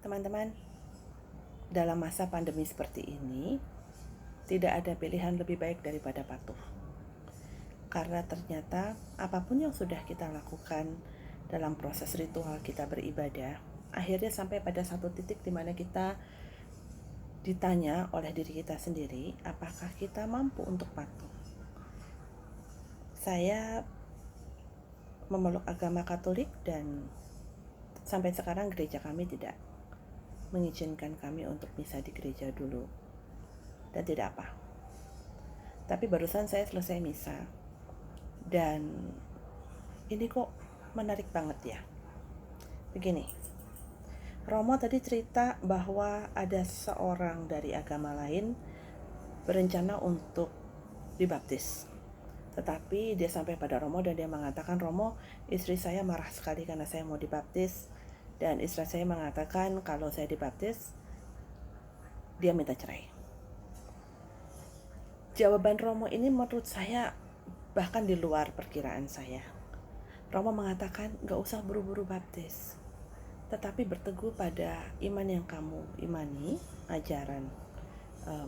Teman-teman, dalam masa pandemi seperti ini, tidak ada pilihan lebih baik daripada patuh. Karena ternyata apapun yang sudah kita lakukan dalam proses ritual kita beribadah, akhirnya sampai pada satu titik di mana kita ditanya oleh diri kita sendiri, apakah kita mampu untuk patuh. Saya memeluk agama Katolik dan sampai sekarang gereja kami tidak mengizinkan kami untuk misa di gereja dulu. Dan tidak apa. Tapi barusan saya selesai misa. Dan ini kok menarik banget ya. Begini, Romo tadi cerita bahwa ada seorang dari agama lain berencana untuk dibaptis. Tetapi dia sampai pada Romo dan dia mengatakan, Romo, istri saya marah sekali karena saya mau dibaptis. Dan istri saya mengatakan kalau saya dibaptis, dia minta cerai. Jawaban Romo ini menurut saya bahkan di luar perkiraan saya. Romo mengatakan gak usah buru-buru baptis, tetapi berteguh pada iman yang kamu imani, ajaran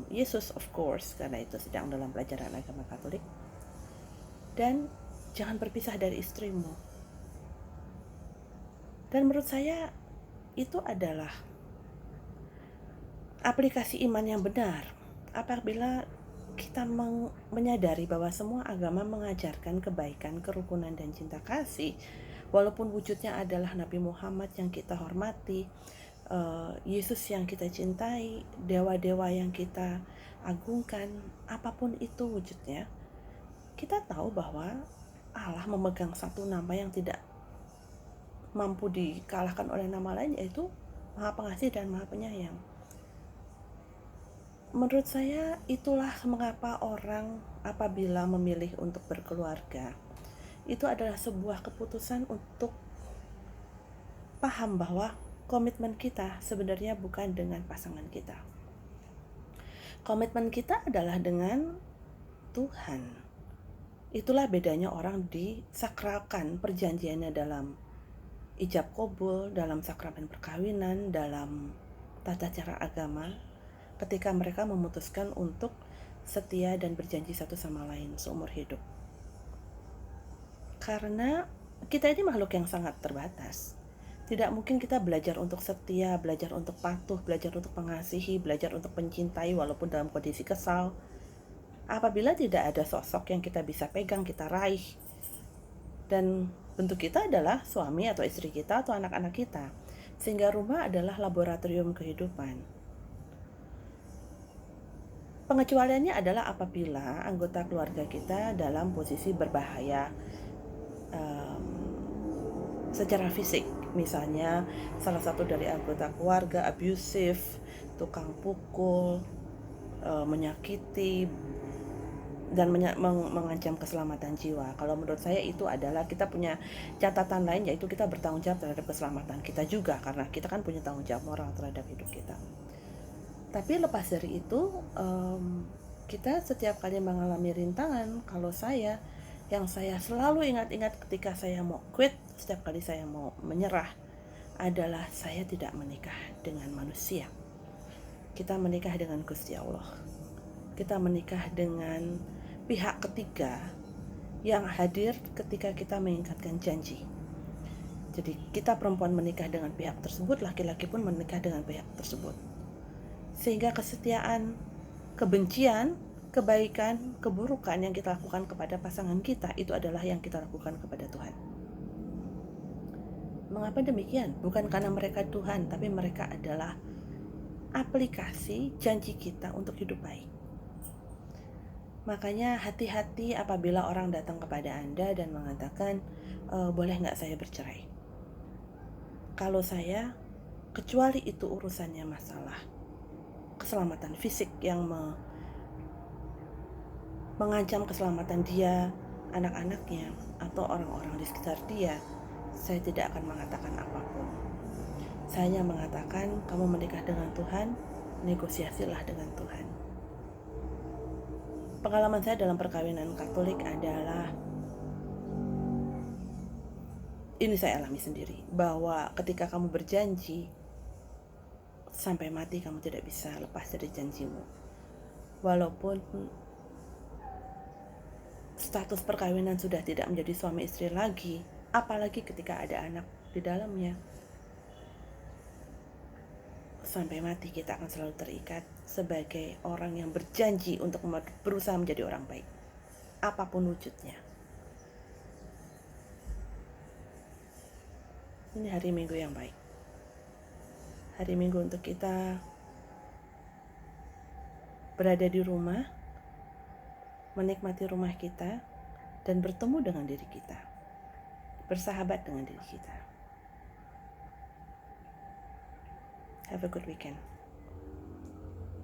Yesus of course, karena itu sedang dalam pelajaran agama Katolik. Dan jangan berpisah dari istrimu. Dan menurut saya itu adalah aplikasi iman yang benar apabila kita menyadari bahwa semua agama mengajarkan kebaikan, kerukunan, dan cinta kasih. Walaupun wujudnya adalah Nabi Muhammad yang kita hormati, Yesus yang kita cintai, dewa-dewa yang kita agungkan, apapun itu wujudnya, kita tahu bahwa Allah memegang satu nama yang tidak mampu dikalahkan oleh nama lain, yaitu Maha Pengasih dan Maha Penyayang. Menurut saya itulah mengapa orang apabila memilih untuk berkeluarga, itu adalah sebuah keputusan untuk paham bahwa komitmen kita sebenarnya bukan dengan pasangan kita. Komitmen kita adalah dengan Tuhan. Itulah bedanya orang disakralkan perjanjiannya dalam ijab kabul, dalam sakramen perkawinan, dalam tata cara agama, ketika mereka memutuskan untuk setia dan berjanji satu sama lain seumur hidup. Karena kita ini makhluk yang sangat terbatas. Tidak mungkin kita belajar untuk setia, belajar untuk patuh, belajar untuk mengasihi, belajar untuk mencintai walaupun dalam kondisi kesal, apabila tidak ada sosok yang kita bisa pegang, kita raih. Dan bentuk kita adalah suami atau istri kita atau anak-anak kita. Sehingga rumah adalah laboratorium kehidupan. Pengecualiannya adalah apabila anggota keluarga kita dalam posisi berbahaya secara fisik. Misalnya salah satu dari anggota keluarga abusive, tukang pukul, menyakiti, dan mengancam keselamatan jiwa. Kalau menurut saya itu adalah kita punya catatan lain, yaitu kita bertanggung jawab terhadap keselamatan kita juga, karena kita kan punya tanggung jawab moral terhadap hidup kita. Tapi lepas dari itu, kita setiap kali mengalami rintangan, kalau yang saya selalu ingat-ingat ketika saya mau quit, setiap kali saya mau menyerah, adalah saya tidak menikah dengan manusia. Kita menikah dengan Gusti Allah. Kita menikah dengan pihak ketiga yang hadir ketika kita mengingkatkan janji. Jadi kita perempuan menikah dengan pihak tersebut, laki-laki pun menikah dengan pihak tersebut. Sehingga kesetiaan, kebencian, kebaikan, keburukan yang kita lakukan kepada pasangan kita, itu adalah yang kita lakukan kepada Tuhan. Mengapa demikian? Bukan karena mereka Tuhan, tapi mereka adalah aplikasi janji kita untuk hidup baik. Makanya hati-hati apabila orang datang kepada Anda dan mengatakan, boleh nggak saya bercerai? Kalau saya, kecuali itu urusannya masalah keselamatan fisik yang mengancam keselamatan dia, anak-anaknya, atau orang-orang di sekitar dia, saya tidak akan mengatakan apapun. Saya hanya mengatakan, kamu menikah dengan Tuhan, negosiasilah dengan Tuhan. Pengalaman saya dalam perkawinan Katolik adalah, ini saya alami sendiri, bahwa ketika kamu berjanji, Sampai mati kamu tidak bisa lepas dari janjimu. Walaupun status perkawinan sudah tidak menjadi suami istri lagi, apalagi ketika ada anak di dalamnya. Sampai mati kita akan selalu terikat sebagai orang yang berjanji untuk berusaha menjadi orang baik, apapun wujudnya. Ini hari Minggu yang baik. Hari Minggu untuk kita berada di rumah, menikmati rumah kita, dan bertemu dengan diri kita, bersahabat dengan diri kita. Have a good weekend.